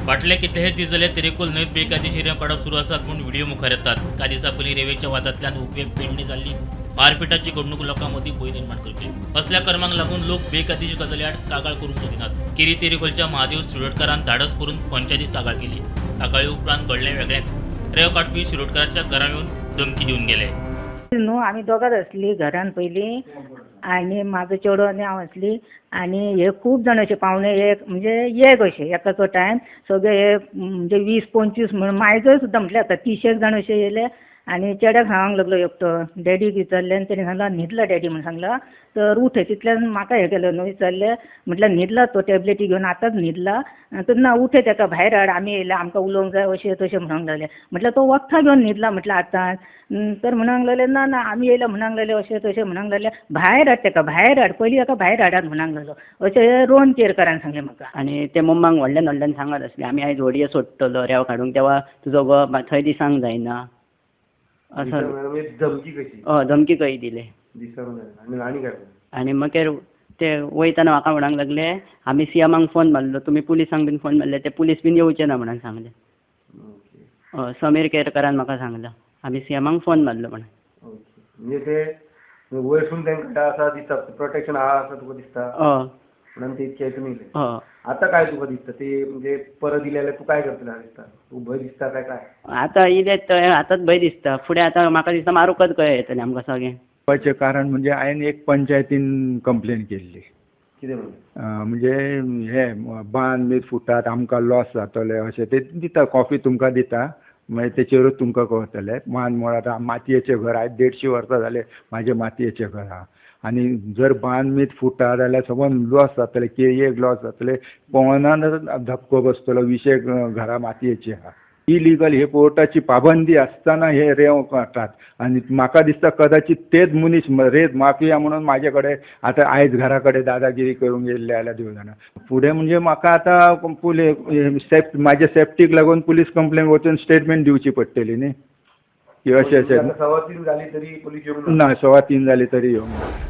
फाटले कितलेच दीस जाले तरेकूल न्हंयत बेकायदेशीर काडप सुरू आसात म्हणून व्हिडिओ मुखार येतात. कांय दिसां पयलीं रेल्वेच्या वादांतल्यान उपेग पेडणी जाल्ली मारपिटाची घडणूक लोकां मदीं भंय निर्माण करपी. असल्या कर्मांक लागून लोक बेकायदेशीर गजाली आड कागाळ करूंक सोदिनात. केरी तेरेखोलच्या महादेव शिरोडकारान धाडस करून पंचायतीत कागाळ केली. कागाळी उपरांत घडलें वेगळेंच. रेव काडपी शिरोडकाराच्या घरा येवन धमकी दिवन गेले. न्हू आमी दोगांच आसली घरान पयलीं आनी म्हाजो चेडो आनी हांव आसली आनी हे खूब जाण अशे पावणे एक म्हणजे एक अशे एकाचो टायम सगळे हे म्हणजे 20-25 म्हणून मायजोय सुद्दां म्हटल्यार आता 30 जाण अशे येयले आनी चेड्याक सांगूंक लागलो एकटो डॅडीक विचारलें आनी तेणें सांगलो न्हिदला डॅडी म्हणून सांगला. तर उठ तितल्यान म्हाका हें केलें न्हू विचारलें म्हटल्यार न्हिदला तो टॅबलेटी घेवन आतांच न्हिदला. तर ना उठ तेका भायर हाड आमी येयला आमकां उलोवंक जाय अशें तशें म्हणूंक लागलें. म्हटल्यार तो वखदां घेवन न्हिदला म्हटल्यार आतांच. तर म्हणूंक लागलें ना ना आमी येयला म्हणूंक लागलें अशें तशें म्हणूंक लागलें भायर हाड तेका भायर हाड पयलीं ताका भायर हाडात म्हणूंक लागलो अशें रोहन केरकारान सांगलें म्हाका. आनी ते मम्माक व्हडल्यान व्हडल्यान सांगत आसले आमी आयज व्हडये सोडटलो रेंव काडूंक तेव्हा तुजो गो थंय दिसांक जायना असं धमकी कशी धमकी कही दिले. आणि काय आनी मागीर ते वयताना म्हाका म्हणूंक लागले आमी सीएमाक फोन मारलो तुमी पुलिसांक बीन फोन मारले ते पुलीस बीन येवचे ना म्हणून सांगले. समीर केरकरान म्हाका सांगला आमी सीएमाक फोन मारलो म्हणून. म्हणजे ते वयसून तांकां आसा दिसता प्रोटेक्शन आहा असं तुका दिसता म्हणून ते इतके तुमी आता काय तुका दिसता ते म्हणजे परत दिलेले तू काय करतले दिसता तू भंय दिसता काय काय आता इले आताच भंय दिसता फुडें आता म्हाका दिसता मारूकच कळ्ळे येतले आमकां सगळें. कारण म्हणजे हांवें एक पंचायतीन कंप्लेन केल्ली कितें म्हणजे हे बांद बी फुटात आमकां लॉस जातले अशें ते दिता कॉफी तुमकां दिता मागीर तेचेरूच तुमकां कळटलें. मान मुळात मातयेचें घर आयज 150 वर्सां जाले म्हाजें मातयेचें घर आहा आनी जर बांद मीत फुटा जाल्यार सगळं लॉस जातले केळयेक लॉस जातले पवनान धपको बसतलो विशय घरा मातयेची आहा. इलिगल हे कोर्टाची पाबंदी आसतना हे रेंव काडटात आनी म्हाका दिसता कदाचित तेच मनीस रेत माफिया म्हणून म्हाजे कडेन आतां आयज घरा कडेन दादागिरी करूंक येयल्ले जाल्यार देव जाणा. फुडें म्हणजे म्हाका आतां म्हाज्या सेफ्टीक लागून पुलीस कंप्लेन वचून स्टेटमेंट दिवची पडटली न्ही की अशें अशें सवा 3 जाली तरी पुलीस येवंक ना 3:15 जाली तरी येवंक ना.